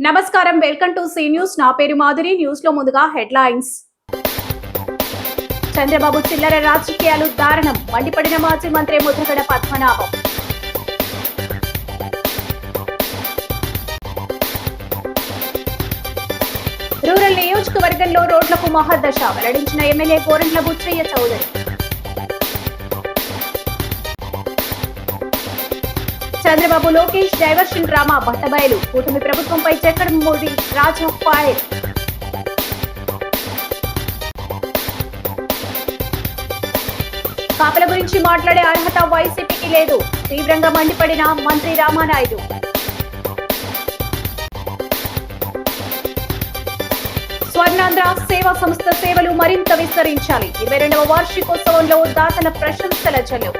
నమస్కారం, welcome to C news. నా పేరు మాధురి. న్యూస్ లో ముందుగా హెడ్లైన్స్. చంద్రబాబు చిల్లర రాజకీయాలు దారుణం, మండిపడిన మాజీ మంత్రి ముద్రగడ పద్మనాభం. రూరల్ నియోజకవర్గంలో రోడ్లకు మహర్దశ, వెల్లడించిన MLA Gorantla Butchaiah Chowdary. Chandrababu Lokesh diversion drama బట్టబయలు, కూటమి ప్రభుత్వంపై జగన్మోహన్ రాజా ఫైర్. కాపుల గురించి మాట్లాడే అర్హత వైసీపీకి లేదు, తీవ్రంగా మండిపడిన మంత్రి రామానాయుడు. స్వర్ణాంధ్ర సేవా సంస్థ సేవలు మరింత విస్తరించాలి, 22వ వార్షికోత్సవంలో దాతల ప్రశంసల జల్లు.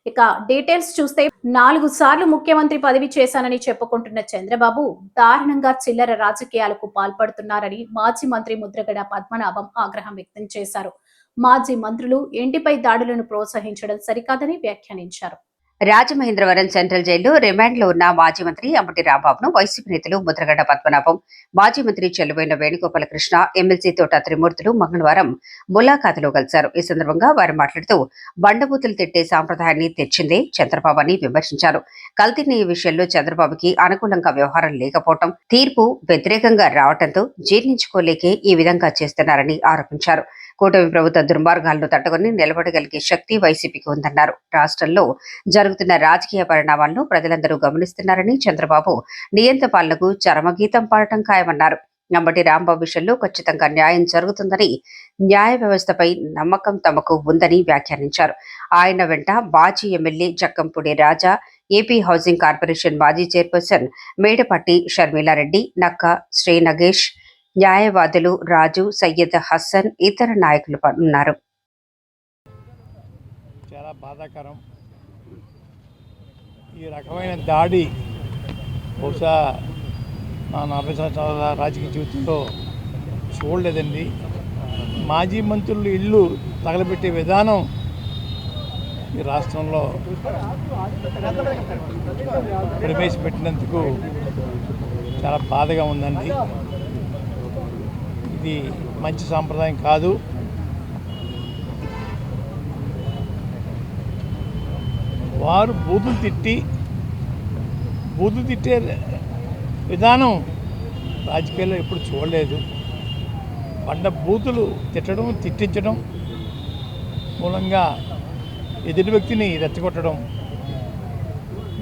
ఇక డీటెయిల్స్ చూస్తే 4 సార్లు ముఖ్యమంత్రి పదవి చేశానని చెప్పుకుంటున్న చంద్రబాబు దారుణంగా చిల్లర రాజకీయాలకు పాల్పడుతున్నారని మాజీ మంత్రి ముద్రగడ పద్మనాభం ఆగ్రహం వ్యక్తం చేశారు. మాజీ మంత్రులు ఇంటిపై దాడులను ప్రోత్సహించడం సరికాదని వ్యాఖ్యానించారు. రాజమహేంద్రవరం సెంట్రల్ జైల్లో రిమాండ్లో ఉన్న మాజీ మంత్రి అంబటి రాంబాబును వైసీపీ నేతలు ముద్రగడ పద్మనాభం, మాజీ మంత్రి చెల్లుబోయిన వేణుగోపాలకృష్ణ, ఎమ్మెల్సీ తోట త్రిమూర్తులు మంగళవారం ములాఖాతులో కలిశారు. ఈ సందర్భంగా వారు మాట్లాడుతూ బండబూతులు తిట్టే సాంప్రదాయాన్ని తెచ్చిందే చంద్రబాబు అని విమర్శించారు. కల్తీ నెయ్యి విషయంలో చంద్రబాబుకి అనుకూలంగా వ్యవహారం లేకపోవడం, తీర్పు వ్యతిరేకంగా రావడంతో జీర్ణించుకోలేకే ఈ విధంగా చేస్తున్నారని ఆరోపించారు. కూటమి ప్రభుత్వ దుర్మార్గాలను తట్టుకుని నిలబడగలిగే శక్తి వైసీపీకి ఉందన్నారు. రాష్ట్రంలో జరుగుతున్న రాజకీయ పరిణామాలను ప్రజలందరూ గమనిస్తున్నారని, చంద్రబాబు నియంత్రణ పాలనకు చరమగీతం పాడటం ఖాయమన్నారు. అంబటి రాంబాబు విషయంలో ఖచ్చితంగా న్యాయం జరుగుతుందని, న్యాయ వ్యవస్థపై నమ్మకం తమకు ఉందని వ్యాఖ్యానించారు. ఆయన వెంట మాజీ ఎమ్మెల్యే జక్కంపూడి రాజా, ఏపీ హౌసింగ్ కార్పొరేషన్ మాజీ చైర్పర్సన్ మేడపాటి షర్మిలారెడ్డి, నక్కా శ్రీ నగేష్, న్యాయవాదులు రాజు, సయ్యద్ హసన్, ఇతర నాయకులు ఉన్నారు. చాలా బాధాకరం. ఈ రకమైన దాడి బహుశా నా 40 సంవత్సరాల రాజకీయ జీవితంలో చూడలేదండి. మాజీ మంత్రులు ఇల్లు తగలబెట్టే విధానం ఈ రాష్ట్రంలో ప్రవేశపెట్టినందుకు చాలా బాధగా ఉందండి. ఇది మంచి సాంప్రదాయం కాదు. వారు బూతులు తిట్టే విధానం రాజకీయాల్లో ఎప్పుడు చూడలేదు. బూతులు తిట్టడం, తిట్టించడం మూలంగా ఎదుటి వ్యక్తిని రెచ్చగొట్టడం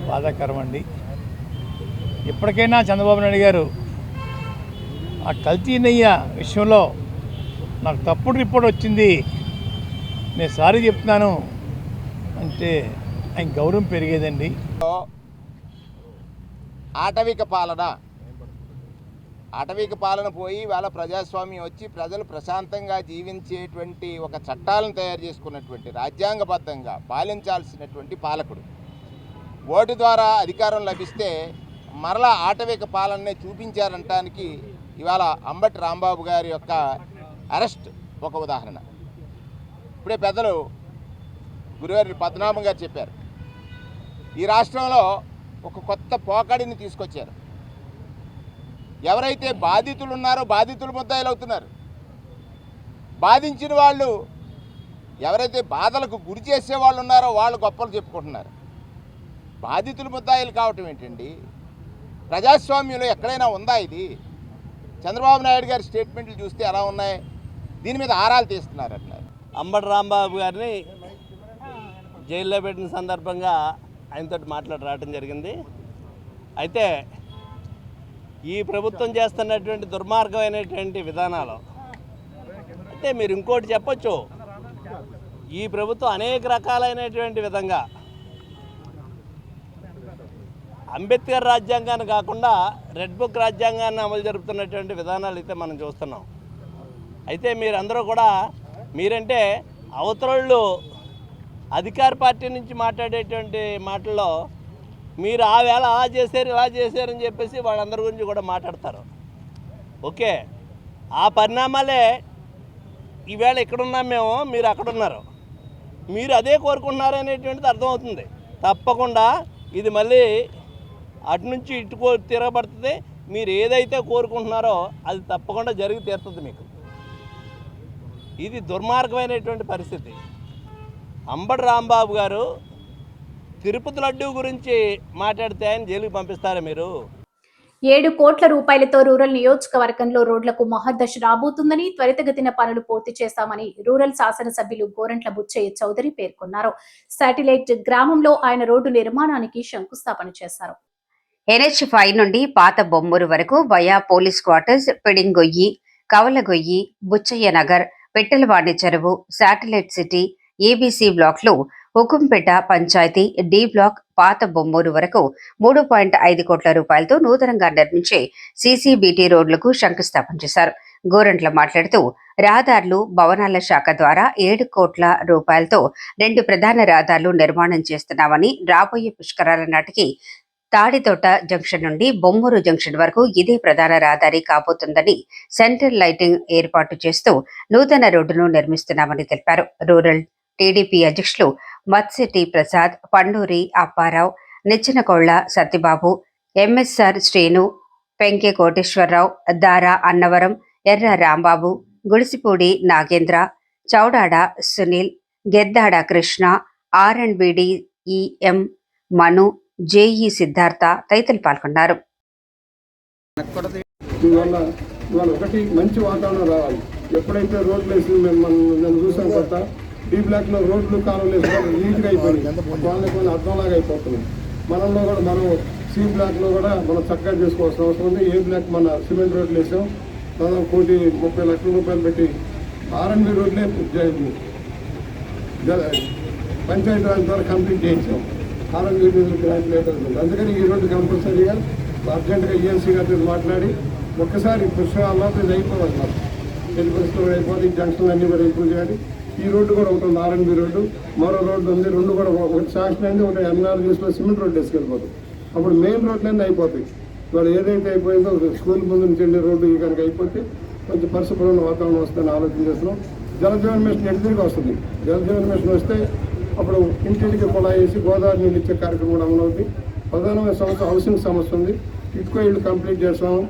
బాధాకరం అండి. ఇప్పటికైనా చంద్రబాబు నాయుడు గారు ఆ కల్తీ నెయ్యి విషయంలో నాకు తప్పుడు రిపోర్ట్ వచ్చింది, నేను సారీ చెప్తున్నాను అంటే ఆయన గౌరవం పెరిగేదండి. ఆటవిక పాలన పోయి వాళ్ళ ప్రజాస్వామ్యం వచ్చి ప్రజలు ప్రశాంతంగా జీవించేటువంటి ఒక చట్టాలను తయారు చేసుకున్నటువంటి రాజ్యాంగబద్ధంగా పాలించాల్సినటువంటి పాలకుడు ఓటు ద్వారా అధికారం లభిస్తే మరలా ఆటవిక పాలననే చూపించారంటానికి ఇవాళ అంబటి రాంబాబు గారి యొక్క అరెస్ట్ ఒక ఉదాహరణ. ఇప్పుడే పెద్దలు గురువారి పద్మనాభం గారు చెప్పారు, ఈ రాష్ట్రంలో ఒక కొత్త పోకడిని తీసుకొచ్చారు. ఎవరైతే బాధితులు ఉన్నారో బాధితులు ముద్దాయిలు అవుతున్నారు. బాధించిన వాళ్ళు, ఎవరైతే బాధలకు గురి చేసే వాళ్ళు ఉన్నారో వాళ్ళు గొప్పలు చెప్పుకుంటున్నారు. బాధితులు ముద్దాయిలు కావటం ఏంటండి? ప్రజాస్వామ్యంలో ఎక్కడైనా ఉందా ఇది? చంద్రబాబు నాయుడు గారి స్టేట్మెంట్లు చూస్తే ఎలా ఉన్నాయి? దీని మీద ఆరాలు తీస్తున్నారు అంటున్నారు. అంబటి రాంబాబు గారిని జైల్లో పెట్టిన సందర్భంగా ఆయనతో రావడం జరిగింది. అయితే ఈ ప్రభుత్వం చేస్తున్నటువంటి దుర్మార్గమైనటువంటి విధానాలు అయితే మీరు ఇంకోటి చెప్పొచ్చు, ఈ ప్రభుత్వం అనేక రకాలైనటువంటి విధంగా అంబేద్కర్ రాజ్యాంగాన్ని కాకుండా రెడ్ బుక్ రాజ్యాంగాన్ని అమలు జరుపుతున్నటువంటి విధానాలు అయితే మనం చూస్తున్నాం. అయితే మీరందరూ కూడా మీరంటే అవతరోళ్ళు అధికార పార్టీ నుంచి మాట్లాడేటువంటి మాటల్లో మీరు ఆ వేళ అలా చేశారు ఇలా చేశారని చెప్పేసి వాళ్ళందరి గురించి కూడా మాట్లాడతారు. ఓకే, ఆ పరిణామాలే ఈవేళ ఇక్కడున్నాం మేము, మీరు అక్కడున్నారు, మీరు అదే కోరుకుంటున్నారు అనేటువంటిది అర్థమవుతుంది. తప్పకుండా ఇది మళ్ళీ అటు నుంచి ఇటు తిరగబడుతుంది. మీరు ఏదైతే కోరుకుంటున్నారో అది తప్పకుండా జరిగి తీరుతుంది మీకు. ఇది దుర్మార్గమైనటువంటి పరిస్థితి. అంబటి రాంబాబు గారు తిరుపతి లడ్డూ గురించి మాట్లాడితే ఆయన జైలుకి పంపిస్తారా మీరు? 7 కోట్ల రూపాయలతో రూరల్ నియోజకవర్గంలో రోడ్లకు మహర్దశ రాబోతుందని, త్వరితగతిన పనులు పూర్తి చేస్తామని రూరల్ శాసనసభ్యులు గోరంట్ల బుచ్చయ్య చౌదరి పేర్కొన్నారు. శాటిలైట్ గ్రామంలో ఆయన రోడ్డు నిర్మాణానికి శంకుస్థాపన చేశారు. NH5 నుండి పాత బొమ్మూరు వరకు via police quarters, Pidingoyyi, Kavalagoyyi, Butchaiah Nagar, Pittalavani చెరువు, శాటిలైట్ సిటీ, ఏబీసీ బ్లాక్లు, హుకుంపేట పంచాయతీ డి బ్లాక్, పాత బొమ్మూరు వరకు 3.5 కోట్ల రూపాయలతో నూతనంగా నిర్మించే సీసీబీటీ రోడ్లకు శంకుస్థాపన చేశారు. గోరంట్ల మాట్లాడుతూ రహదారులు, భవనాల శాఖ ద్వారా 7 కోట్ల రూపాయలతో 2 ప్రధాన రహదారులు నిర్మాణం చేస్తున్నామని, రాబోయే పుష్కరాల నాటికి తాడితోట జంక్షన్ నుండి బొమ్మూరు జంక్షన్ వరకు ఇదే ప్రధాన రహదారి కాబోతుందని, సెంట్రల్ లైటింగ్ ఏర్పాటు చేస్తూ నూతన రోడ్డును నిర్మిస్తున్నామని తెలిపారు. రూరల్ టీడీపీ అధ్యక్షులు మత్సిటి ప్రసాద్, పండూరి అప్పారావు, నిచ్చెనకోళ్ల సత్యబాబు, ఎంఎస్ఆర్ శ్రీను, పెంకె కోటేశ్వరరావు, దారా అన్నవరం, ఎర్ర రాంబాబు, గుడిసిపూడి నాగేంద్ర, చౌడాడ సునీల్, గెద్దాడ కృష్ణ, RNBDEM మను, జేఈ సిద్ధార్థ తదితరులు పాల్గొన్నారు. ఇవాళ ఒకటి మంచి వాతావరణం రావాలి. ఎప్పుడైతే రోడ్లు వేసి మేము చూసాం కొత్త డి బ్లాక్లో రోడ్లు కాలువలు వేసుకోవాలి, నీట్గా అయిపోయింది. వాళ్ళకి అర్థంలాగా అయిపోతుంది. మనలో కూడా మనం సి బ్లాక్లో కూడా మనం చక్కగా చేసుకోవాల్సిన అవసరం ఉంది. ఏ బ్లాక్ మన సిమెంట్ రోడ్లు వేసాం, దాదాపు 1,30,00,000 రూపాయలు పెట్టి RNB రోడ్లే పంచాయతీ రాజ్ ద్వారా కంప్లీట్ చేయించాం. RNB గ్రాంట్ లేటర్ ఉంది. అందుకని ఈ రోడ్డు కంపల్సరీగా అర్జెంటుగా ENC గారితో మాట్లాడి ఒక్కసారి పుష్కరాల్లో ఇది అయిపోవాలి. మాకు ఎన్ని పరిస్థితులు అయిపోతుంది. జంక్షన్లు అన్నీ కూడా ఇంప్రూవ్ చేయాలి. ఈ రోడ్డు కూడా ఉంటుంది, RNB రోడ్డు. మరో రోడ్డు ఉంది, 2 కూడా, ఒకటి శాంక్షన్ అయింది, ఒకటి MRGSలో సిమెంట్ రోడ్డు వేసుకెళ్ళిపోతుంది. అప్పుడు మెయిన్ రోడ్లన్నీ అయిపోతాయి. ఇవాళ ఏదైతే అయిపోయిందో స్కూల్ ముందు నుంచి వెళ్ళే రోడ్డు కనుక అయిపోతే కొంచెం పరిశుభ్రమైన వాతావరణం వస్తుందని ఆలోచన చేస్తున్నాం. జలజీవన్ మిషన్ ఎటుదిరిగి వస్తుంది. జలజీవన్ మిషన్ వస్తే అప్పుడు ఇంటింటికి కుళాయి వేసి గోదావరి నీళ్ళు ఇచ్చే కార్యక్రమం కూడా అమలవుతుంది. ప్రధానమైన సమస్య హౌసింగ్ సమస్య ఉంది. ఇటుకో ఇల్లు కంప్లీట్ చేస్తాము.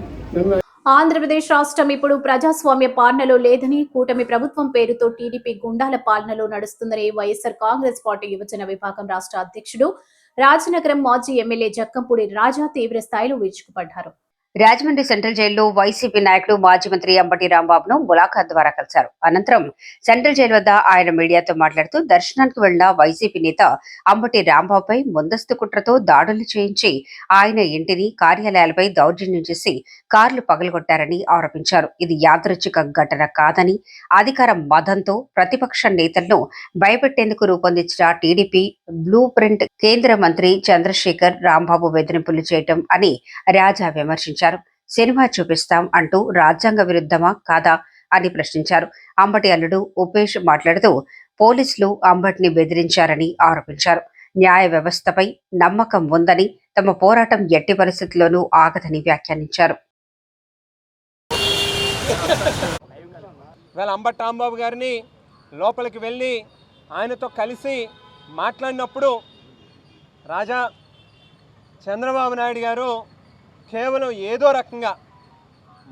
ఆంధ్రప్రదేశ్ రాష్ట్రం ఇప్పుడు ప్రజాస్వామ్య పాలనలో లేదని, కూటమి ప్రభుత్వం పేరుతో టీడీపీ గుండాల పాలనలో నడుస్తుందని వైఎస్ఆర్ కాంగ్రెస్ పార్టీ యువజన విభాగం రాష్ట్ర అధ్యక్షుడు, రాజనగరం మాజీ ఎమ్మెల్యే జక్కంపూడి రాజా తీవ్ర స్థాయిలో విరుచుకుపడ్డారు. రాజమండ్రి సెంట్రల్ జైల్లో వైసీపీ నాయకులు మాజీ మంత్రి అంబటి రాంబాబును ములాఖాత్ ద్వారా కలిశారు. అనంతరం సెంట్రల్ జైలు వద్ద ఆయన మీడియాతో మాట్లాడుతూ దర్శనానికి వెళ్లిన వైసీపీ నేత అంబటి రాంబాబుపై ముందస్తు కుట్రతో దాడులు చేయించి ఆయన ఇంటిని, కార్యాలయాలపై దౌర్జన్యం చేసి కార్లు పగలగొట్టారని ఆరోపించారు. ఇది యాదృచ్ఛిక ఘటన కాదని, అధికార మదంతో ప్రతిపక్ష నేతలను భయపెట్టేందుకు రూపొందించిన టీడీపీ బ్లూ ప్రింట్ కేంద్ర మంత్రి చంద్రశేఖర్ రాంబాబు బెదిరింపులు చేయటం అని రాజా విమర్శించారు. సినిమా చూపిస్తాం అంటూ రాజ్యాంగ విరుద్ధమా కాదా అని ప్రశ్నించారు. అంబటి అల్లుడు ఉపేష్ మాట్లాడుతూ పోలీసులు అంబటిని బెదిరించారని ఆరోపించారు. న్యాయ వ్యవస్థపై నమ్మకం ఉందని, తమ పోరాటం ఎట్టి పరిస్థితుల్లోనూ ఆగదని వ్యాఖ్యానించారు. అంబటి రాంబాబు గారిని లోపలికి వెళ్ళి ఆయనతో కలిసి మాట్లాడినప్పుడు రాజా, చంద్రబాబు నాయుడు గారు కేవలం ఏదో రకంగా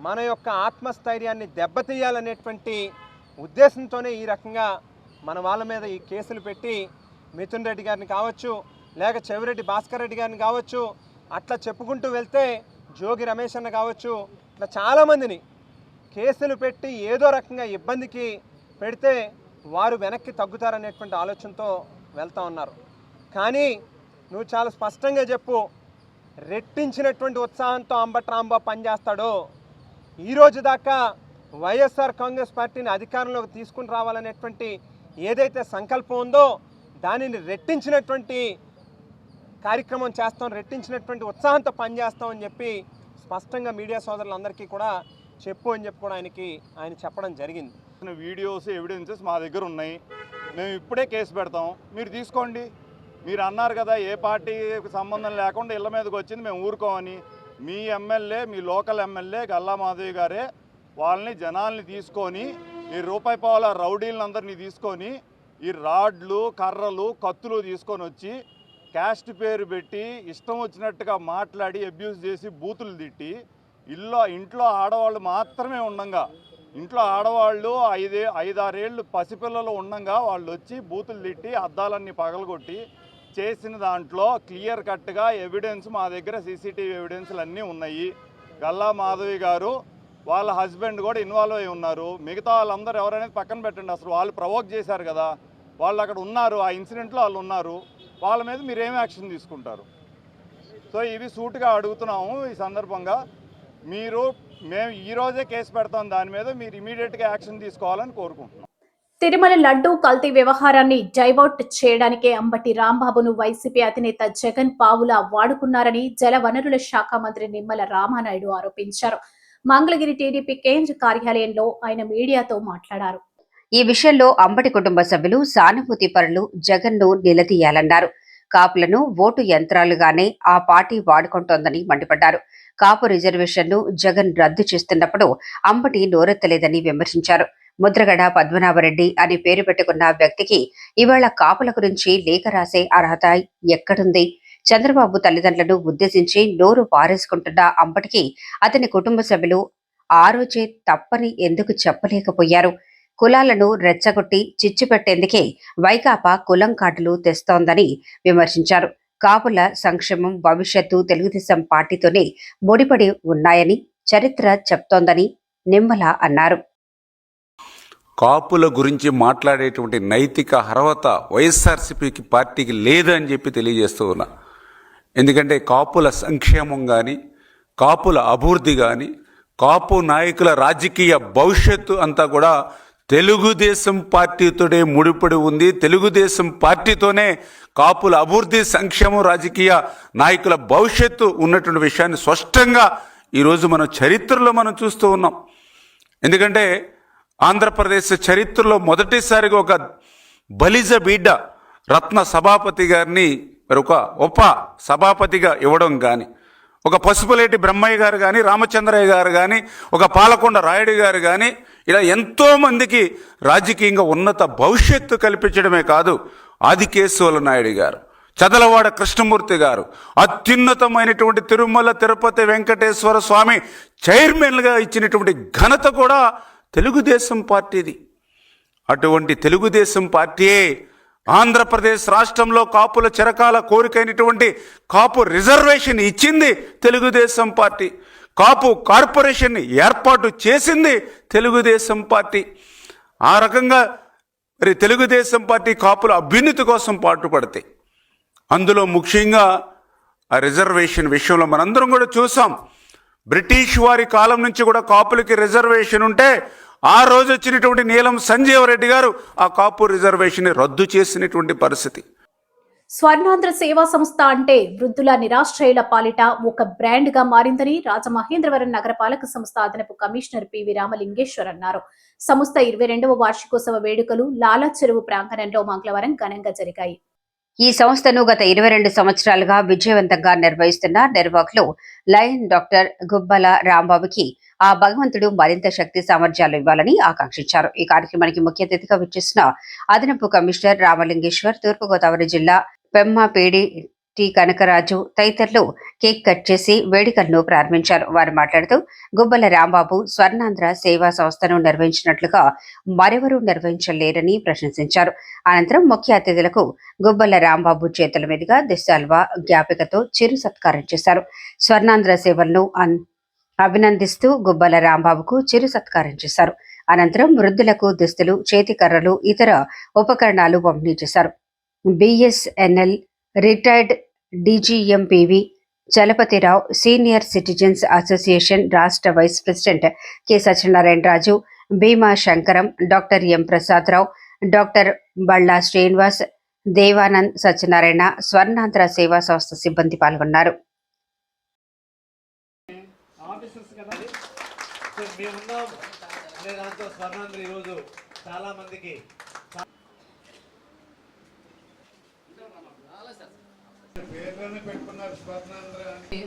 మన యొక్క ఆత్మస్థైర్యాన్ని దెబ్బతీయాలనేటువంటి ఉద్దేశంతోనే ఈ రకంగా మన వాళ్ళ మీద ఈ కేసులు పెట్టి మిథున్ రెడ్డి గారిని కావచ్చు, లేక చెవిరెడ్డి భాస్కర్ రెడ్డి గారిని కావచ్చు, అట్లా చెప్పుకుంటూ వెళ్తే జోగి రమేష్ అన్న కావచ్చు, ఇట్లా చాలామందిని కేసులు పెట్టి ఏదో రకంగా ఇబ్బందికి పెడితే వారు వెనక్కి తగ్గుతారనేటువంటి ఆలోచనతో వెళ్తూ ఉన్నారు. కానీ నువ్వు చాలా స్పష్టంగా చెప్పు, రెట్టించినటువంటి ఉత్సాహంతో అంబటి రాంబాబు పనిచేస్తాడో. ఈరోజు దాకా వైఎస్ఆర్ కాంగ్రెస్ పార్టీని అధికారంలోకి తీసుకుని రావాలనేటువంటి ఏదైతే సంకల్పం ఉందో దానిని రెట్టించినటువంటి కార్యక్రమం చేస్తాం, రెట్టించినటువంటి ఉత్సాహంతో పనిచేస్తామని చెప్పి స్పష్టంగా మీడియా సోదరులందరికీ కూడా చెప్పు అని చెప్పి కూడా ఆయన చెప్పడం జరిగింది. వీడియోస్, ఎవిడెన్సెస్ మా దగ్గర ఉన్నాయి. మేము ఇప్పుడే కేసు పెడతాం, మీరు తీసుకోండి. మీరు అన్నారు కదా ఏ పార్టీకి సంబంధం లేకుండా ఇళ్ళ మీదకి వచ్చింది మేము ఊరుకోమని. మీ ఎమ్మెల్యే, మీ లోకల్ ఎమ్మెల్యే గల్లా మాధవి గారే వాళ్ళని, జనాల్ని తీసుకొని, ఈ రూపాయి పావుల రౌడీలందరినీ తీసుకొని, ఈ రాడ్లు, కర్రలు, కత్తులు తీసుకొని వచ్చి క్యాస్ట్ పేరు పెట్టి ఇష్టం వచ్చినట్టుగా మాట్లాడి అబ్యూజ్ చేసి బూతులు తిట్టి ఇంట్లో ఆడవాళ్ళు మాత్రమే ఉండంగా, ఇంట్లో ఆడవాళ్ళు 5-6 ఏళ్ళు పసిపిల్లలు ఉండంగా వాళ్ళు వచ్చి బూతులు తిట్టి అద్దాలన్నీ పగలగొట్టి చేసిన దాంట్లో క్లియర్ కట్గా ఎవిడెన్స్ మా దగ్గర సీసీటీవీ ఎవిడెన్స్లు అన్నీ ఉన్నాయి. గల్లా మాధవి గారు వాళ్ళ హస్బెండ్ కూడా ఇన్వాల్వ్ అయి ఉన్నారు. మిగతా వాళ్ళందరూ ఎవరనేది పక్కన పెట్టండి. అసలు వాళ్ళు ప్రవోక్ చేశారు కదా, వాళ్ళు అక్కడ ఉన్నారు, ఆ ఇన్సిడెంట్లో వాళ్ళు ఉన్నారు. వాళ్ళ మీద మీరు ఏం యాక్షన్ తీసుకుంటారు? సో ఇవి సూటుగా అడుగుతున్నాము. ఈ సందర్భంగా మేము ఈరోజే కేసు పెడతాం, దాని మీద మీరు ఇమీడియట్గా యాక్షన్ తీసుకోవాలని కోరుకుంటున్నాం. తిరుమల లడ్డూ కల్తీ వ్యవహారాన్ని డైవర్ట్ చేయడానికే అంబటి రాంబాబును వైసీపీ అధినేత జగన్ పావులా వాడుకున్నారని జలవనరుల శాఖ మంత్రి నిమ్మల రామానాయుడు ఆరోపించారు. మంగళగిరి టీడీపీ కేంద్ర కార్యాలయంలో ఆయన మీడియాతో మాట్లాడారు. ఈ విషయంలో అంబటి కుటుంబ సభ్యులు సానుభూతి పరులు జగన్ను నిలదీయాలన్నారు. కాపులను ఓటు యంత్రాలుగానే ఆ పార్టీ వాడుకుంటోందని మండిపడ్డారు. కాపు రిజర్వేషన్ను జగన్ రద్దు చేస్తున్నప్పుడు అంబటి నోరెత్తలేదని విమర్శించారు. ముద్రగడ పద్మనాభరెడ్డి అని పేరు పెట్టుకున్న వ్యక్తికి ఇవాళ కాపుల గురించి లేఖ రాసే అర్హత ఎక్కడుంది? చంద్రబాబు తల్లిదండ్రులను ఉద్దేశించి నోరు పారేసుకుంటున్న అంబటికి అతని కుటుంబ సభ్యులు ఆ రోజే తప్పని ఎందుకు చెప్పలేకపోయారు? కులాలను రెచ్చగొట్టి చిచ్చు పెట్టేందుకే వైకాపా కులం కార్డులు తెస్తోందని విమర్శించారు. కాపుల సంక్షేమం భవిష్యత్తు తెలుగుదేశం పార్టీతోనే ముడిపడి ఉన్నాయని చరిత్ర చెప్తోందని నిమ్మల అన్నారు. కాపుల గురించి మాట్లాడేటువంటి నైతిక అర్హత వైఎస్ఆర్సీపీకి పార్టీకి లేదని చెప్పి తెలియజేస్తూ ఉన్నా. ఎందుకంటే కాపుల సంక్షేమం కానీ, కాపుల అభివృద్ధి కానీ, కాపు నాయకుల రాజకీయ భవిష్యత్తు అంతా కూడా తెలుగుదేశం పార్టీతోనే ముడిపడి ఉంది. తెలుగుదేశం పార్టీతోనే కాపుల అభివృద్ధి, సంక్షేమం, రాజకీయ నాయకుల భవిష్యత్తు ఉన్నటువంటి విషయాన్ని స్పష్టంగా ఈరోజు మనం చరిత్రలో మనం చూస్తూ ఉన్నాం. ఎందుకంటే ఆంధ్రప్రదేశ్ చరిత్రలో మొదటిసారిగా ఒక బలిజ బిడ్డ రత్న సభాపతి గారిని ఒక ఉప సభాపతిగా ఇవ్వడం కానీ, ఒక పసుపులేటి బ్రహ్మయ్య గారు కానీ, రామచంద్రయ్య గారు కానీ, ఒక పాలకొండ రాయుడు గారు కానీ, ఇలా ఎంతోమందికి రాజకీయంగా ఉన్నత భవిష్యత్తు కల్పించడమే కాదు, ఆదికేశవుల నాయుడు గారు, చదలవాడ కృష్ణమూర్తి గారు, అత్యున్నతమైనటువంటి తిరుమల తిరుపతి వెంకటేశ్వర స్వామి చైర్మన్గా ఇచ్చినటువంటి ఘనత కూడా తెలుగుదేశం పార్టీది. అటువంటి తెలుగుదేశం పార్టీయే ఆంధ్రప్రదేశ్ రాష్ట్రంలో కాపుల చిరకాల కోరికైనటువంటి కాపు రిజర్వేషన్ ఇచ్చింది తెలుగుదేశం పార్టీ. కాపు కార్పొరేషన్ ఏర్పాటు చేసింది తెలుగుదేశం పార్టీ. ఆ రకంగా మరి తెలుగుదేశం పార్టీ కాపుల అభ్యున్నతి కోసం పాటుపడతాయి. అందులో ముఖ్యంగా ఆ రిజర్వేషన్ విషయంలో మనందరం కూడా చూసాం. బ్రిటిష్ వారి కాలం నుంచి కూడా కాపులకి రిజర్వేషన్ ఉంటే ఆ రోజు వచ్చినటువంటి నీలం సంజీవరెడ్డి గారు ఆ కాపు రిజర్వేషన్ రద్దు చేసినటువంటి పరిస్థితి. స్వర్ణాంధ్ర సేవా సంస్థ అంటే వృద్ధుల నిరాశ్రయుల పాలిట ఒక బ్రాండ్ గా మారిందని రాజమహేంద్రవరం నగరపాలక సంస్థ అదనపు కమిషనర్ పివి రామలింగేశ్వర్ అన్నారు. సంస్థ 22వ వార్షికోత్సవ వేడుకలు లాలా చెరువు ప్రాంగణంలో మంగళవారం ఘనంగా జరిగాయి. ఈ సంస్థను గత 22 సంవత్సరాలుగా విజయవంతంగా నిర్వహిస్తున్న నిర్వాహకులు లయన్ డాక్టర్ గుబ్బల రాంబాబుకి ఆ భగవంతుడు మరింత శక్తి సామర్థ్యాలు ఇవ్వాలని ఆకాంక్షించారు. ఈ కార్యక్రమానికి ముఖ్య అతిథిగా విచ్చేసిన అదనపు కమిషనర్ రామలింగేశ్వర్, తూర్పుగోదావరి జిల్లా పెమ్మపేడి టి కనకరాజు తదితరులు కేక్ కట్ చేసి వేడుకలను ప్రారంభించారు. వారు మాట్లాడుతూ గుబ్బల రాంబాబు స్వర్ణాంధ్ర సేవా సంస్థను నిర్వహించినట్లుగా మరెవరూ నిర్వహించలేరని ప్రశంసించారు. అనంతరం ముఖ్య అతిథులకు గుబ్బల రాంబాబు చేతుల మీదుగా దిశాల్వా జ్ఞాపికతో చిరు సత్కారం చేశారు. స్వర్ణాంధ్ర సేవలను అభినందిస్తూ గుబ్బల రాంబాబుకు చిరు సత్కారం చేశారు. అనంతరం వృద్ధులకు దుస్తులు, చేతికర్రలు, ఇతర ఉపకరణాలు పంపిణీ చేశారు. BSNL retired DGM P V Chalapathirao, senior citizens association రాష్ట్ర vice president K Satyanarayanaraju, Bhima Sankaram, doctor M Prasadarao, doctor Balla Srinivas, Devanand Satyanarayana, Swarnandhra సేవా సంస్థ సిబ్బంది పాల్గొన్నారు.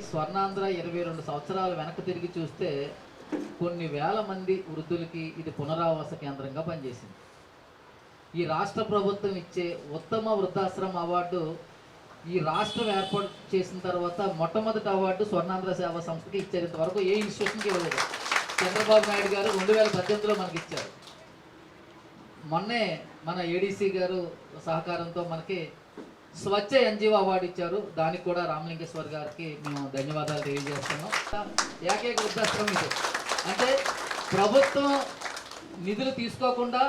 స్వర్ణాంధ్ర 22 సంవత్సరాలు వెనక్కి తిరిగి చూస్తే కొన్ని వేల మంది వృద్ధులకి ఇది పునరావాస కేంద్రంగా పనిచేసింది. ఈ రాష్ట్ర ప్రభుత్వం ఇచ్చే ఉత్తమ వృద్ధాశ్రమ అవార్డు ఈ రాష్ట్రం ఏర్పాటు చేసిన తర్వాత మొట్టమొదటి అవార్డు స్వర్ణాంధ్ర సేవా సంస్థకి ఇచ్చారు. ఇంతవరకు ఏ ఇన్స్టిట్యూషన్కి ఇవ్వలేదు. చంద్రబాబు నాయుడు గారు 2018లో మనకి ఇచ్చారు. మొన్నే మన ఏడీసీ గారు సహకారంతో మనకి స్వచ్ఛ ఎన్జీఓ అవార్డు ఇచ్చారు. దానికి కూడా రామలింగేశ్వర్ గారికి మేము ధన్యవాదాలు తెలియజేస్తున్నాం. ఏకైక వృద్ధాశ్రమం ఇది. అంటే ప్రభుత్వం నిధులు తీసుకోకుండా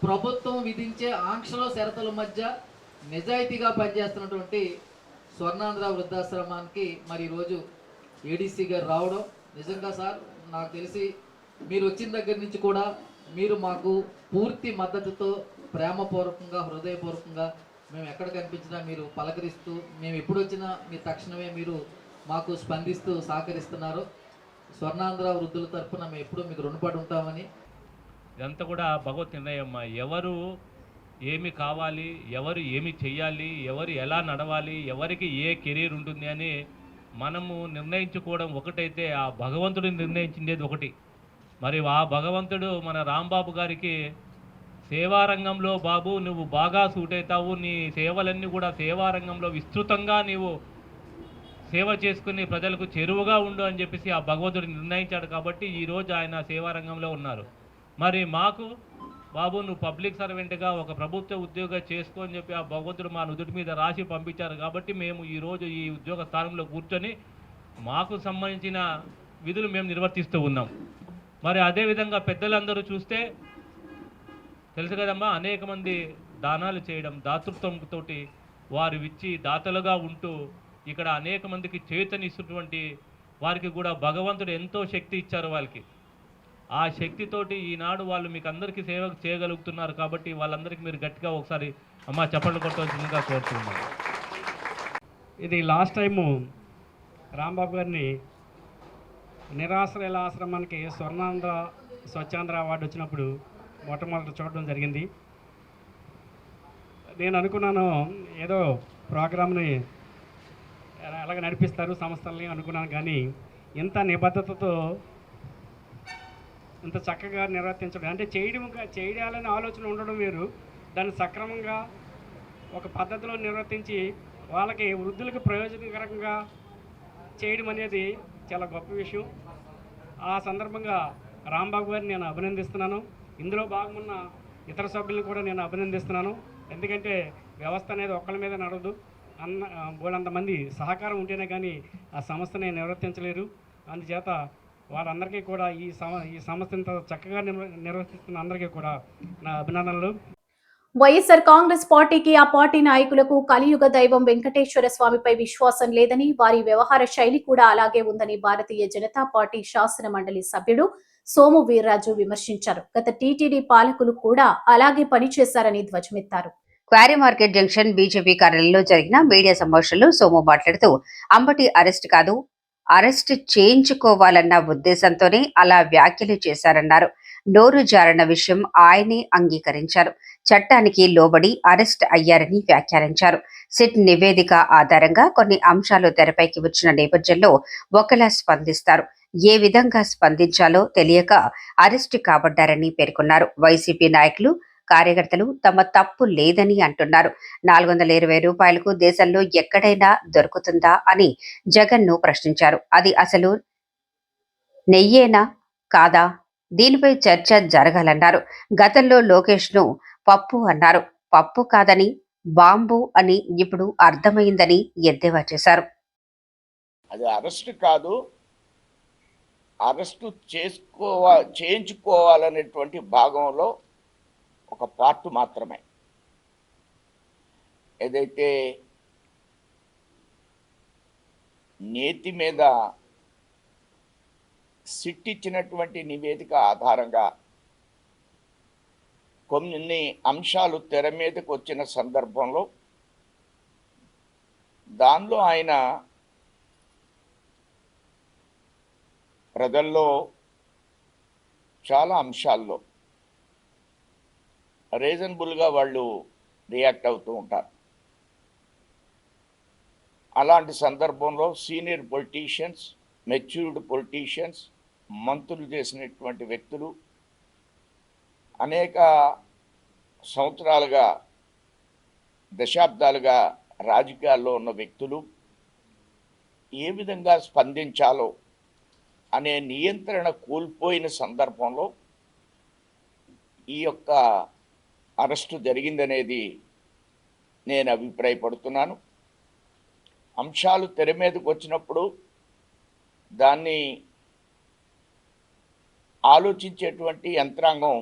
ప్రభుత్వం విధించే ఆంక్షల షరతుల మధ్య నిజాయితీగా పనిచేస్తున్నటువంటి స్వర్ణాంధ్ర వృద్ధాశ్రమానికి మరి ఈరోజు ఏడీసీ గారు రావడం నిజంగా సార్, నాకు తెలిసి మీరు వచ్చిన దగ్గర నుంచి కూడా మీరు మాకు పూర్తి మద్దతుతో ప్రేమపూర్వకంగా హృదయపూర్వకంగా మేము ఎక్కడ కనిపించినా మీరు పలకరిస్తూ, మేము ఎప్పుడు వచ్చినా మీ తక్షణమే మీరు మాకు స్పందిస్తూ సహకరిస్తున్నారు. స్వర్ణాంధ్ర వృద్ధుల తరఫున మేము ఎప్పుడూ మీకు రుణపడి ఉంటామని. ఇదంతా కూడా భగవత్ నిర్ణయం. ఎవరు ఏమి కావాలి, ఎవరు ఏమి చెయ్యాలి, ఎవరు ఎలా నడవాలి, ఎవరికి ఏ కెరీర్ ఉంటుంది అని మనము నిర్ణయించుకోవడం ఒకటైతే ఆ భగవంతుడు నిర్ణయించింది ఒకటి. మరి ఆ భగవంతుడు మన రాంబాబు గారికి సేవారంగంలో బాబు నువ్వు బాగా సూట్ అవుతావు, నీ సేవలన్నీ కూడా సేవారంగంలో విస్తృతంగా నీవు సేవ చేసుకుని ప్రజలకు చెరువుగా ఉండు అని చెప్పేసి ఆ భగవంతుడు నిర్ణయించాడు. కాబట్టి ఈరోజు ఆయన సేవారంగంలో ఉన్నారు. మరి మాకు బాబు నువ్వు పబ్లిక్ సర్వెంట్గా ఒక ప్రభుత్వ ఉద్యోగం చేసుకో అని చెప్పి ఆ భగవంతుడు మా నుదుటి మీద రాసి పంపించారు. కాబట్టి మేము ఈరోజు ఈ ఉద్యోగ స్థానంలో కూర్చొని మాకు సంబంధించిన విధులు మేము నిర్వర్తిస్తూ ఉన్నాం. మరి అదేవిధంగా పెద్దలందరూ చూస్తే తెలుసు కదమ్మా, అనేక మంది దానాలు చేయడం, దాతృత్వంతో వారు ఇచ్చి దాతలుగా ఉంటూ ఇక్కడ అనేక మందికి చేతనిస్తున్నటువంటి వారికి కూడా భగవంతుడు ఎంతో శక్తి ఇచ్చారు. వాళ్ళకి ఆ శక్తితోటి ఈనాడు వాళ్ళు మీకు అందరికీ సేవ చేయగలుగుతున్నారు. కాబట్టి వాళ్ళందరికీ మీరు గట్టిగా ఒకసారి అమ్మ చప్పట్లు కొట్టవలసిందిగా కోరుతున్నాను. ఇది లాస్ట్ టైము రాంబాబు గారిని నిరాశ్రయాల ఆశ్రమానికి స్వచ్ఛాంధ్ర అవార్డు వచ్చినప్పుడు మొట్టమొదటి చూడడం జరిగింది. నేను అనుకున్నాను ఏదో ప్రోగ్రామ్ని ఎలాగ నడిపిస్తారు సంస్థల్ని అనుకున్నాను. కానీ ఇంత నిబద్ధతతో ఇంత చక్కగా నిర్వర్తించడం, అంటే చేయాలనే ఆలోచన ఉండడం వేరు, దాన్ని సక్రమంగా ఒక పద్ధతిలో నిర్వర్తించి వాళ్ళకి వృద్ధులకు ప్రయోజనకరంగా చేయడం అనేది చాలా గొప్ప విషయం. ఆ సందర్భంగా రాంబాబు గారిని నేను అభినందిస్తున్నాను. ఇందులో భాగమున్న ఇతర సభ్యులను కూడా నేను అభినందిస్తున్నాను. ఎందుకంటే వ్యవస్థ అనేది ఒక్కళ్ళ మీద నడవదు. బోలంతమంది సహకారం ఉంటేనే కానీ ఆ సంస్థని నిర్వర్తించలేరు. అందుచేత వాళ్ళందరికీ కూడా ఈ సంస్థ ఇంత చక్కగా నిర్వర్తిస్తున్న అందరికీ కూడా నా అభినందనలు. వైఎస్ఆర్ కాంగ్రెస్ పార్టీకి ఆ పార్టీ నాయకులకు కలియుగ దైవం వెంకటేశ్వర స్వామిపై విశ్వాసం లేదని, వారి వ్యవహార శైలి కూడా అలాగే ఉందని భారతీయ జనతా పార్టీ శాసన మండలి సభ్యుడు సోము వీర్రాజు విమర్శించారు. గత టీటీడీ పాలకులు కూడా అలాగే పనిచేశారని ధ్వజమెత్తారు. క్వారీ మార్కెట్ జంక్షన్ బీజేపీ కార్యాలయంలో జరిగిన మీడియా సమావేశంలో సోము మాట్లాడుతూ అంబటి అరెస్ట్ కాదు, అరెస్ట్ చేయించుకోవాలన్న ఉద్దేశంతోనే అలా వ్యాఖ్యలు చేశారన్నారు. నోరు జారన్న విషయం ఆయనే అంగీకరించారు. చట్టానికి లోబడి అరెస్ట్ అయ్యారని వ్యాఖ్యానించారు. సిట్ నివేదిక ఆధారంగా కొన్ని అంశాలు తెరపైకి వచ్చిన నేపథ్యంలో ఒకలా స్పందిస్తారు. ఏ విధంగా స్పందించాలో తెలియక అరెస్టు కాబడ్డారని పేర్కొన్నారు. వైసీపీ నాయకులు కార్యకర్తలు తమ తప్పు లేదని అంటున్నారు. 420 రూపాయలకు దేశంలో ఎక్కడైనా దొరుకుతుందా అని జగన్ ను ప్రశ్నించారు. అది అసలు నెయ్యేనా కాదా, దీనిపై చర్చ జరగాలన్నారు. గతంలో లోకేష్ ను పప్పు అన్నారు. పప్పు కాదని బాంబు అని ఇప్పుడు అర్థమైందని ఎద్దేవా చేశారు. అది అరెస్ట్ కాదు, అరెస్టు చేయించుకోవాలనేటువంటి భాగంలో ఒక పార్ట్ మాత్రమే. ఏదైతే నేతి మీద సిట్ ఇచ్చినటువంటి నివేదిక ఆధారంగా కొన్ని అంశాలు తెర మీదకు వచ్చిన సందర్భంలో దానిలో ఆయన ప్రజల్లో చాలా అంశాల్లో రీజనబుల్గా వాళ్ళు రియాక్ట్ అవుతూ ఉంటారు. అలాంటి సందర్భంలో సీనియర్ పొలిటీషియన్స్, మెచ్యూర్డ్ పొలిటీషియన్స్, మంత్రులు చేసినటువంటి వ్యక్తులు అనేక సంవత్సరాలుగా, దశాబ్దాలుగా రాజకీయాల్లో ఉన్న వ్యక్తులు ఏ విధంగా స్పందించాలో అనే నియంత్రణ కోల్పోయిన సందర్భంలో ఈ యొక్క అరెస్టు జరిగిందనేది నేను అభిప్రాయపడుతున్నాను. అంశాలు తెర మీదకు వచ్చినప్పుడు దాన్ని ఆలోచించేటువంటి యంత్రాంగం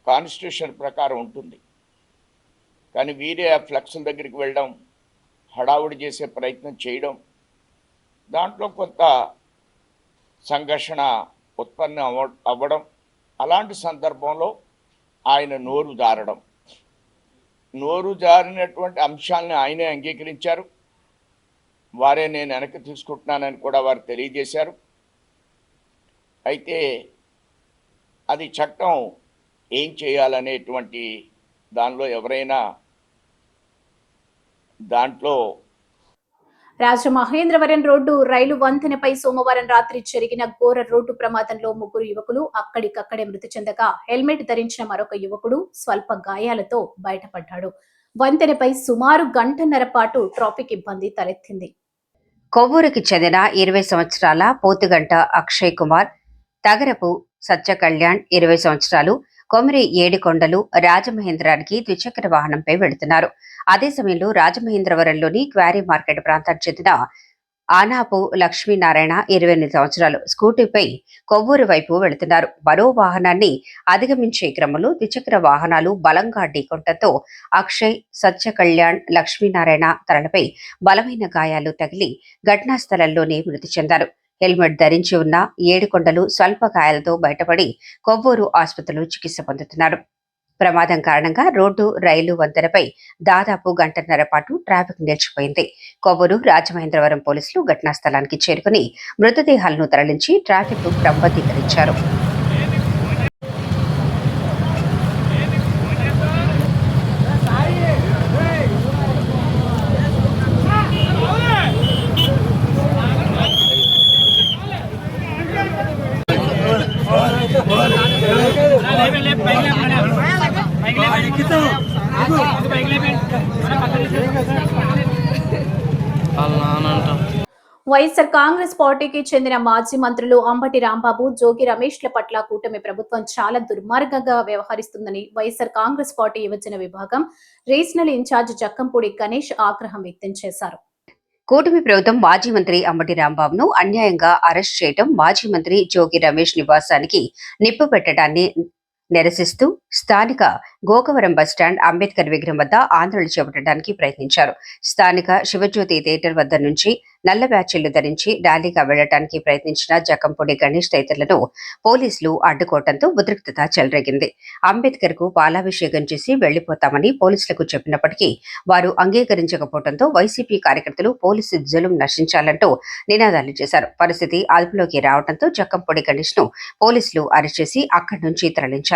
కాన్స్టిట్యూషన్ ప్రకారం ఉంటుంది. కానీ వీరే ఆ ఫ్లెక్స్ల దగ్గరికి వెళ్ళడం, హడావుడి చేసే ప్రయత్నం చేయడం, దాంట్లో కొంత సంఘర్షణ ఉత్పన్నం అవ్వడం, అలాంటి సందర్భంలో ఆయన నోరు జారినటువంటి అంశాలని ఆయనే అంగీకరించారు. వారే నేను వెనక్కి తీసుకుంటున్నానని కూడా వారు తెలియజేశారు. అయితే అది చట్టం ఏం చేయాలనేటువంటి దానిలో ఎవరైనా దాంట్లో రాజమహేంద్రవరం రోడ్డు రైలు వంతెనపై సోమవారం రాత్రి జరిగిన ఘోర రోడ్డు ప్రమాదంలో 3 యువకులు అక్కడికక్కడే మృతి చెందగా హెల్మెట్ ధరించిన మరొక యువకుడు స్వల్ప గాయాలతో బయటపడ్డాడు. వంతెనపై సుమారు గంటన్నర పాటు ట్రాఫిక్ ఇబ్బంది తలెత్తింది. కొవ్వూరుకి చెందిన 20 సంవత్సరాల పోతుగంట అక్షయ్ కుమార్, తగరపు సత్య కళ్యాణ్ 20 సంవత్సరాలు కొమరి ఏడికొండలు రాజమహేంద్రానికి ద్విచక్ర వాహనంపై వెళుతున్నారు. అదే సమయంలో రాజమహేంద్రవరంలోని క్వారీ మార్కెట్ ప్రాంతానికి చెందిన ఆనాపు లక్ష్మీనారాయణ 28 సంవత్సరాలు స్కూటీపై కొవ్వూరు వైపు వెళుతున్నారు. మరో వాహనాన్ని అధిగమించే క్రమంలో ద్విచక్ర వాహనాలు బలంగా ఢీకొనడంతో అక్షయ్, సత్య కళ్యాణ్, లక్ష్మీనారాయణ తలలపై బలమైన గాయాలు తగిలి ఘటనా స్థలంలోనే మృతి చెందారు. హెల్మెట్ ధరించి ఉన్న ఏడుకొండలు స్వల్ప గాయాలతో బయటపడి కొవ్వూరు ఆసుపత్రిలో చికిత్స పొందుతున్నారు. ప్రమాదం కారణంగా రోడ్డు రైలు వంతెనపై దాదాపు గంటన్నర పాటు ట్రాఫిక్ నిలిచిపోయింది. కొవ్వూరు రాజమహేంద్రవరం పోలీసులు ఘటనా స్థలానికి చేరుకుని మృతదేహాలను తరలించి ట్రాఫిక్ ను క్రమబద్ధీకరించారు. వైఎస్ఆర్ కాంగ్రెస్ పార్టీకి చెందిన మాజీ మంత్రులు అంబటి రాంబాబు, జోగి రమేష్ల పట్ల కూటమి ప్రభుత్వం చాలా దుర్మార్గంగా వ్యవహరిస్తుందని వైఎస్ఆర్ కాంగ్రెస్ పార్టీ యువజన విభాగం రీజనల్ ఇన్ఛార్జ్ జక్కంపూడి గణేష్ ఆగ్రహం వ్యక్తం చేశారు. కూటమి ప్రభుత్వం మాజీ మంత్రి అంబటి రాంబాబును అన్యాయంగా అరెస్ట్ చేయడం, మాజీ మంత్రి జోగి రమేష్ నివాసానికి నిప్పు పెట్టడాన్ని నిరసిస్తూ స్థానిక గోకవరం బస్టాండ్ అంబేద్కర్ విగ్రహం వద్ద ఆందోళన చేపట్టడానికి ప్రయత్నించారు. స్థానిక శివజ్యోతి థియేటర్ వద్ద నుంచి నల్ల బ్యాచ్లు ధరించి ర్యాలీగా వెళ్లడానికి ప్రయత్నించిన జక్కంపూడి గణేష్ తదితరులను పోలీసులు అడ్డుకోవడంతో ఉద్రిక్తత చెలరేగింది. అంబేద్కర్ కు పాలాభిషేకం చేసి వెళ్లిపోతామని పోలీసులకు చెప్పినప్పటికీ వారు అంగీకరించకపోవడంతో వైసీపీ కార్యకర్తలు పోలీసు జులుం నశించాలంటూ నినాదాలు చేశారు. పరిస్థితి అదుపులోకి రావడంతో జక్కంపూడి గణేష్ ను పోలీసులు అరెస్ట్ చేసి అక్కడి నుంచి తరలించారు.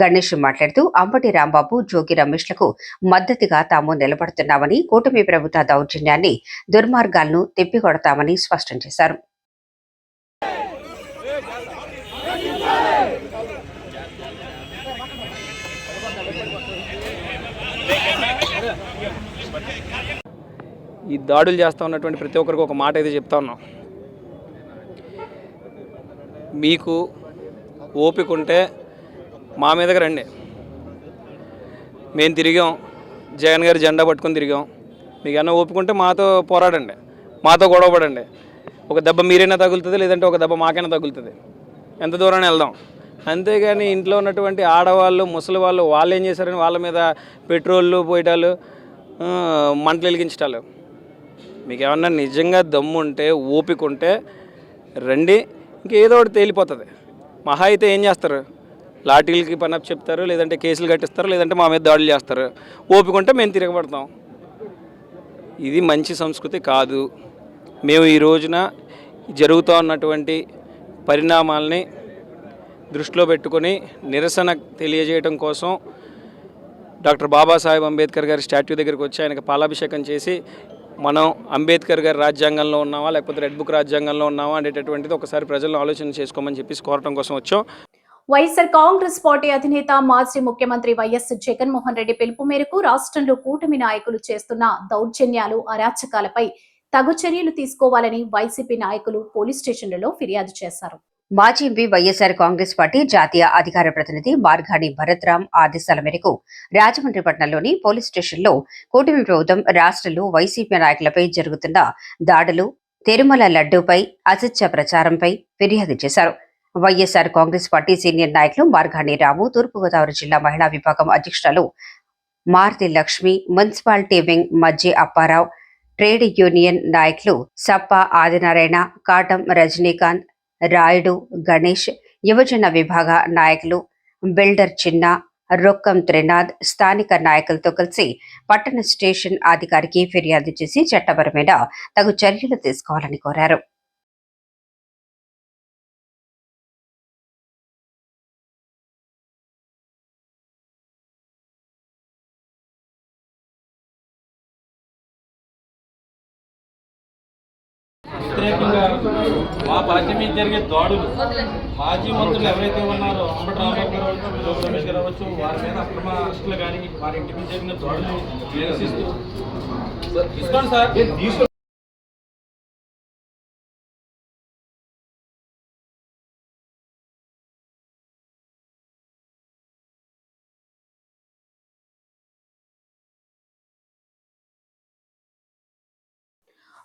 గణేష్ మాట్లాడుతూ అంబటి రాంబాబు, జోగి రమేష్లకు మద్దతుగా తాము నిలబడుతున్నామని, కూటమి ప్రభుత్వ దౌర్జన్యాన్ని, దుర్మార్గాలను తిప్పికొడతామని స్పష్టం చేశారు. ఈ దాడులు చేస్తూ ఉన్నటువంటి ప్రతి ఒక్కరికి ఒక మాట అయితే చెప్తా ఉన్నాం. మీకు ఓపిక ఉంటే మా మీదకి రండి. మేము తిరిగాం, జగన్ గారి జెండా పట్టుకొని తిరిగాం. మీకు ఏమన్నా ఓపిక ఉంటే మాతో పోరాడండి, మాతో గొడవపడండి. ఒక దెబ్బ మీరైనా తగులుతుంది, లేదంటే ఒక దెబ్బ మాకైనా తగులుతుంది. ఎంత దూరాన్ని వెళ్దాం. అంతేగాని ఇంట్లో ఉన్నటువంటి ఆడవాళ్ళు, ముసలి వాళ్ళు ఏం చేశారని వాళ్ళ మీద పెట్రోళ్ళు పోయటాలు, మంటలు వెలిగించటాలు. మీకు ఏమన్నా నిజంగా దమ్ము ఉంటే, ఓపిక ఉంటే రండి. ఇంకేదో ఒకటి తేలిపోతుంది. మహా అయితే ఏం చేస్తారు? లాఠీలకి పనప్ చెప్తారు, లేదంటే కేసులు కట్టిస్తారు, లేదంటే మా మీద దాడులు చేస్తారు. ఓపిక ఉంటే మేము తిరగబడతాం. ఇది మంచి సంస్కృతి కాదు. మేము ఈ రోజున జరుగుతూ ఉన్నటువంటి పరిణామాలని దృష్టిలో పెట్టుకొని నిరసన తెలియజేయడం కోసం డాక్టర్ బాబాసాహెబ్ అంబేద్కర్ గారి స్టాట్యూ దగ్గరికి వచ్చి ఆయనకు పాలాభిషేకం చేసి మనం అంబేద్కర్ గారి రాజ్యాంగంలో ఉన్నామా, లేకపోతే రెడ్ బుక్ రాజ్యాంగంలో ఉన్నామా అనేటటువంటిది ఒకసారి ప్రజలను ఆలోచన చేసుకోమని చెప్పేసి కోరటం కోసం వచ్చాం. వైఎస్ఆర్ కాంగ్రెస్ పార్టీ అధినేత మాజీ ముఖ్యమంత్రి వైఎస్ జగన్మోహన్ రెడ్డి పిలుపు మేరకు రాష్ట్రంలో కూటమి నాయకులు చేస్తున్న దౌర్జన్యాలు, అరాచకాలపై తగు చర్యలు తీసుకోవాలని వైసీపీ నాయకులు పోలీస్ స్టేషన్లలో ఫిర్యాదు చేశారు. మాజీ ఎంపీ వైఎస్ఆర్ కాంగ్రెస్ పార్టీ జాతీయ అధికార ప్రతినిధి మార్గాని భరత్రామ్ ఆదేశాల మేరకు రాజమండ్రి పట్టణంలోని పోలీస్ స్టేషన్లో కూటమి ప్రభుత్వం రాష్ట్రంలో వైసీపీ నాయకులపై జరుగుతున్న దాడులు, తిరుమల లడ్డూపై అసత్య ప్రచారంపై ఫిర్యాదు చేశారు. వైఎస్ఆర్ కాంగ్రెస్ పార్టీ సీనియర్ నాయకులు మార్గాని రాము, తూర్పుగోదావరి జిల్లా మహిళా విభాగం అధ్యక్షురాలు మారుతి లక్ష్మి, మున్సిపాలిటీ వింగ్ మజ్జి అప్పారావు, ట్రేడ్ యూనియన్ నాయకులు సప్ప ఆదినారాయణ, కాటం రజనీకాంత్, రాయుడు, గణేష్, యువజన విభాగ నాయకులు బిల్డర్ చిన్న, రొక్కం త్రినాథ్ స్థానిక నాయకులతో కలిసి పట్టణ స్టేషన్ అధికారికి ఫిర్యాదు చేసి చట్టపరమైన తగు చర్యలు తీసుకోవాలని కోరారు. వ్యతిరేకంగా మా పార్టీ మీద జరిగే దాడులు, మాజీ మంత్రులు ఎవరైతే ఉన్నారో అంబటి రాంబాబు గారు అవ్వచ్చు, జోగి రమేష్ గారు అవ్వచ్చు, వారి మీద అక్రమ అరెస్టులు కానీ వారి ఇంటి మీద జరిగిన దాడులు నిరసిస్తూ తీసుకోండి సార్.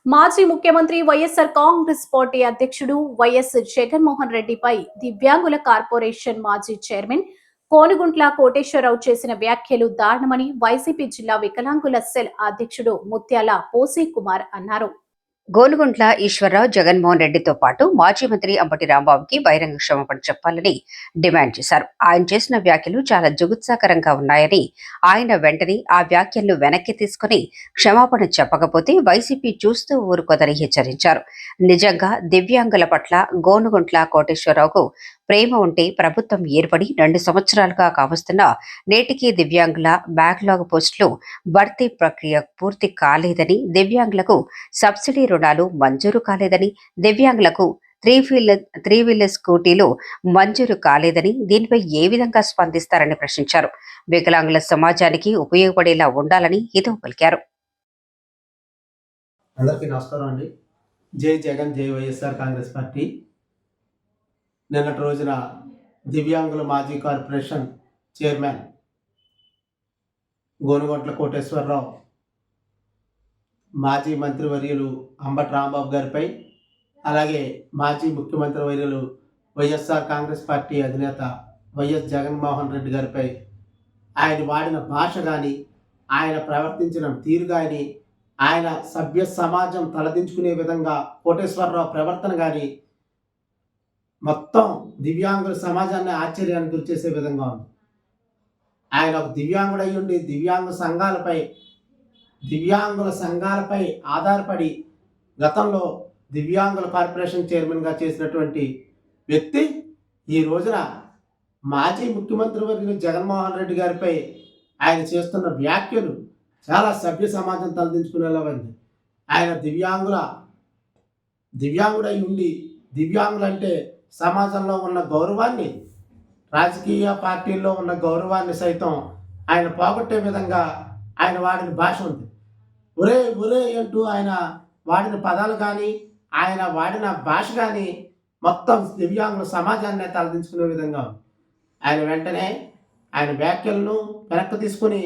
మాజీ ముఖ్యమంత్రి వైఎస్ఆర్ కాంగ్రెస్ పార్టీ అధ్యక్షుడు వైఎస్ జగన్మోహన్ రెడ్డిపై దివ్యాంగుల కార్పొరేషన్ మాజీ చైర్మన్ కోనుగుంట్ల కోటేశ్వరరావు చేసిన వ్యాఖ్యలు దారుణమని వైసీపీ జిల్లా వికలాంగుల సెల్ అధ్యక్షుడు ముత్యాల పోసీ కుమార్ అన్నారు. గోనుగుంట్ల ఈశ్వరరావు జగన్మోహన్ రెడ్డితో పాటు మాజీ మంత్రి అంబటి రాంబాబుకి బహిరంగ క్షమాపణ చెప్పాలని డిమాండ్ చేశారు. ఆయన చేసిన వ్యాఖ్యలు చాలా జుగుత్సాకరంగా ఉన్నాయని, ఆయన వెంటనే ఆ వ్యాఖ్యలను వెనక్కి తీసుకుని క్షమాపణ చెప్పకపోతే వైసీపీ చూస్తూ ఊరుకోదని హెచ్చరించారు. నిజంగా దివ్యాంగుల పట్ల గోనుగుంట్ల కోటేశ్వరరావుకు ప్రేమ ఉంటే ప్రభుత్వం ఏర్పడి 2 సంవత్సరాలుగా కావస్తున్నా నేటికి దివ్యాంగుల బ్యాక్లాగ్ పోస్టులు భర్తీ ప్రక్రియ పూర్తి కాలేదని, దివ్యాంగులకు సబ్సిడీ రుణాలు మంజూరు కాలేదని, దివ్యాంగులకు త్రీ వీలర్ స్కూటీలు మంజూరు కాలేదని, దీనిపై ఏ విధంగా స్పందిస్తారని ప్రశ్నించారు. వికలాంగుల సమాజానికి ఉపయోగపడేలా ఉండాలని హితవు పలికారు. అందరికీ నమస్కారం అండి. జై జగన్, జై వైఎస్ఆర్ కాంగ్రెస్ పార్టీ. నిన్నటి రోజున దివ్యాంగుల మాజీ కార్పొరేషన్ చైర్మన్ గోనుగొంట్ల కోటేశ్వరరావు మాజీ మంత్రివర్యులు అంబటి రాంబాబు గారిపై, అలాగే మాజీ ముఖ్యమంత్రి వర్యులు వైఎస్ఆర్ కాంగ్రెస్ పార్టీ అధినేత వైఎస్ జగన్మోహన్ రెడ్డి గారిపై ఆయన వాడిన భాష కానీ, ఆయన ప్రవర్తించిన తీరు కానీ, ఆయన సభ్య సమాజం తలదించుకునే విధంగా కోటేశ్వరరావు ప్రవర్తన కానీ మొత్తం దివ్యాంగుల సమాజాన్ని ఆశ్చర్యానికి గురిచేసే విధంగా ఉంది. ఆయన ఒక దివ్యాంగుడు అయి ఉండి దివ్యాంగుల సంఘాలపై ఆధారపడి గతంలో దివ్యాంగుల కార్పొరేషన్ చైర్మన్గా చేసినటువంటి వ్యక్తి ఈ రోజున మాజీ ముఖ్యమంత్రి వర్యులు జగన్మోహన్ రెడ్డి గారిపై ఆయన చేస్తున్న వ్యాఖ్యలు చాలా సభ్య సమాజం తలదించుకునేలా ఉంది. ఆయన దివ్యాంగుడై ఉండి దివ్యాంగులంటే సమాజంలో ఉన్న గౌరవాన్ని, రాజకీయ పార్టీల్లో ఉన్న గౌరవాన్ని సైతం ఆయన పోగొట్టే విధంగా ఆయన వాడిన భాష ఉంది. ఒరే ఒరే అంటూ ఆయన వాడిన పదాలు కానీ, ఆయన వాడిన భాష కానీ మొత్తం దివ్యాంగుల సమాజాన్ని తలదించుకునే విధంగా ఉంది. ఆయన వెంటనే ఆయన వ్యాఖ్యలను వెనక్కి తీసుకుని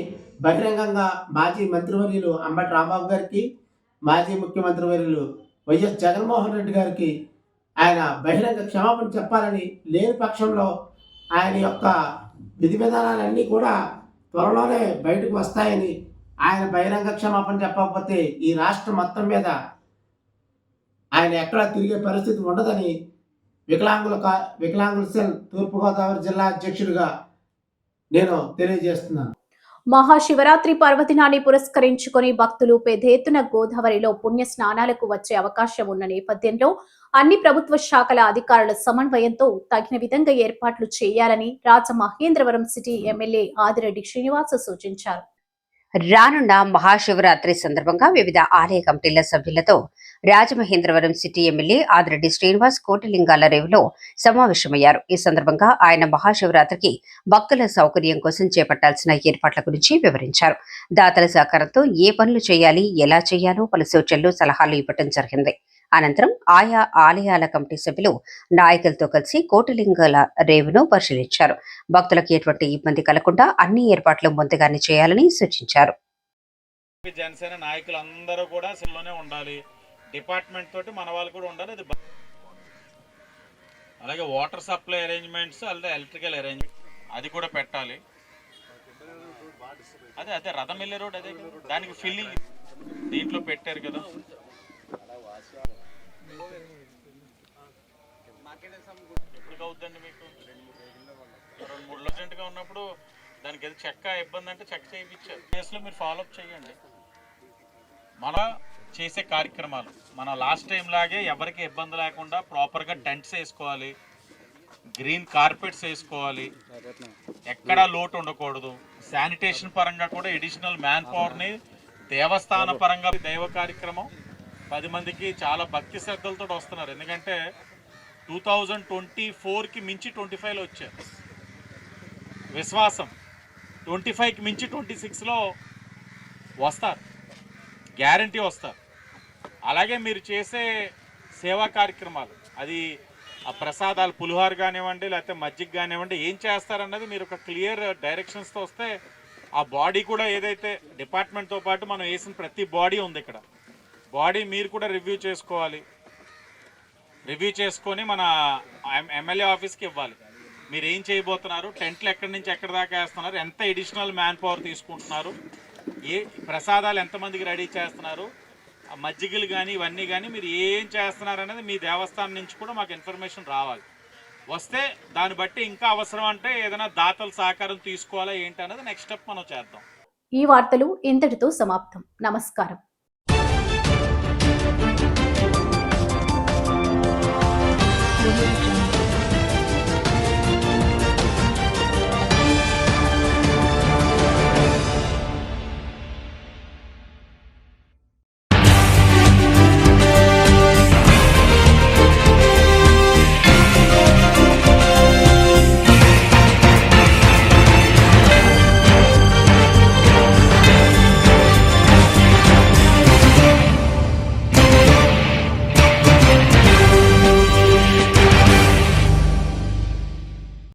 బహిరంగంగా మాజీ మంత్రివర్యులు అంబటి రాంబాబు గారికి, మాజీ ముఖ్యమంత్రి వర్యులు వైఎస్ జగన్మోహన్ రెడ్డి గారికి ఆయన బహిరంగ క్షమాపణ చెప్పాలని, లేని పక్షంలో ఆయన యొక్క విధి విధానాలన్నీ కూడా త్వరలోనే బయటకు వస్తాయని, ఆయన బహిరంగ క్షమాపణ చెప్పకపోతే ఈ రాష్ట్రం మొత్తం మీద ఆయన ఎక్కడా తిరిగే పరిస్థితి ఉండదని వికలాంగుల సెల్ తూర్పుగోదావరి జిల్లా అధ్యక్షుడిగా నేను తెలియజేస్తున్నాను. మహాశివరాత్రి పర్వదినాన్ని పురస్కరించుకొని భక్తులు పెద్ద ఎత్తున గోదావరిలో పుణ్య స్నానాలకు వచ్చే అవకాశం ఉన్న నేపథ్యంలో అన్ని ప్రభుత్వ శాఖల అధికారుల సమన్వయంతో తగిన విధంగా ఏర్పాట్లు చేయాలని రాజమహేంద్రవరం సిటీ ఎమ్మెల్యే ఆదిరెడ్డి శ్రీనివాస్ సూచించారు. రానున్న మహాశివరాత్రి సందర్భంగా వివిధ ఆలయ కమిటీల సభ్యులతో రాజమహేంద్రవరం సిటీ ఎమ్మెల్యే ఆదిరెడ్డి శ్రీనివాస్ కోటిలింగాల రేవులో సమావేశమయ్యారు. ఈ సందర్భంగా ఆయన మహాశివరాత్రికి భక్తుల సౌకర్యం కోసం చేపట్టాల్సిన ఏర్పాట్ల గురించి వివరించారు. దాతల సహకారంతో ఏ పనులు చేయాలి, ఎలా చేయాలో పలు సూచనలు, సలహాలు ఇవ్వడం జరిగింది. అనంతరం ఆయా ఆలయాల కమిటీ సభ్యులు నాయకులతో కలిసి కోటిలింగాల రేవును పరిశీలించారు. భక్తులకు ఎటువంటి ఇబ్బంది కలగకుండా అన్ని ఏర్పాట్లు ముందుగానే చేయాలని సూచించారు. జనసేన నాయకులందరూ కూడా సిల్లోనే ఉండాలి, డిపార్ట్మెంట్ తోటి మన వాళ్ళు కూడా ఉండాలి. అలాగే వాటర్ సప్లై అరేంజ్మెంట్స్, అలాగే ఎలక్ట్రికల్ అరేంజ్మెంట్ అది కూడా పెట్టాలి. అదే రథం వెళ్ళే రోడ్, అదే దానికి ఫిల్లింగ్ దీంట్లో పెట్టారు కదా. ఎప్పుడు అవుతుందండి మీకు 2-3 అర్జెంట్గా ఉన్నప్పుడు దానికి ఏదో చెక్క ఇబ్బంది అంటే చెక్ చేయించారు. కేసులో మీరు ఫాలోఅప్ చేయండి. మన చేసే కార్యక్రమాలు మన లాస్ట్ టైం లాగే ఎవరికి ఇబ్బంది లేకుండా ప్రాపర్గా టెంట్స్ వేసుకోవాలి, గ్రీన్ కార్పెట్స్ వేసుకోవాలి, ఎక్కడా లోటు ఉండకూడదు. శానిటేషన్ పరంగా కూడా ఎడిషనల్ మ్యాన్ పవర్ని దేవస్థాన పరంగా దైవ కార్యక్రమం 10 మందికి చాలా భక్తి శ్రద్ధలతో వస్తున్నారు. ఎందుకంటే 2024కి మించి 25లో వచ్చారు. విశ్వాసం 25కి మించి 26లో వస్తారు, గ్యారంటీ వస్తారు. అలాగే మీరు చేసే సేవా కార్యక్రమాలు, అది ఆ ప్రసాదాలు పులిహోర కానివ్వండి, లేకపోతే మజ్జిగ కానివ్వండి, ఏం చేస్తారన్నది మీరు ఒక క్లియర్ డైరెక్షన్స్తో వస్తే ఆ బాడీ కూడా ఏదైతే డిపార్ట్మెంట్తో పాటు మనం వేసిన ప్రతి బాడీ ఉంది ఇక్కడ, బాడీ మీరు కూడా రివ్యూ చేసుకోవాలి. రివ్యూ చేసుకొని మన ఎమ్మెల్యే ఆఫీస్కి ఇవ్వాలి. మీరు ఏం చేయబోతున్నారు, టెంట్లు ఎక్కడి నుంచి ఎక్కడి దాకా వేస్తున్నారు, ఎంత ఎడిషనల్ మ్యాన్ పవర్ తీసుకుంటున్నారు, ఏ ప్రసాదాలు ఎంతమందికి రెడీ చేస్తున్నారు, మజ్జిగలు కానీ ఇవన్నీ కానీ మీరు ఏం చేస్తున్నారు అనేది మీ దేవస్థానం నుంచి కూడా మాకు ఇన్ఫర్మేషన్ రావాలి. వస్తే దాన్ని బట్టి ఇంకా అవసరం అంటే ఏదైనా దాతల సహకారం తీసుకోవాలా ఏంటి అనేది నెక్స్ట్ స్టెప్ మనం చేద్దాం. ఈ వార్తలు ఇంతటితో సమాప్తం. నమస్కారం.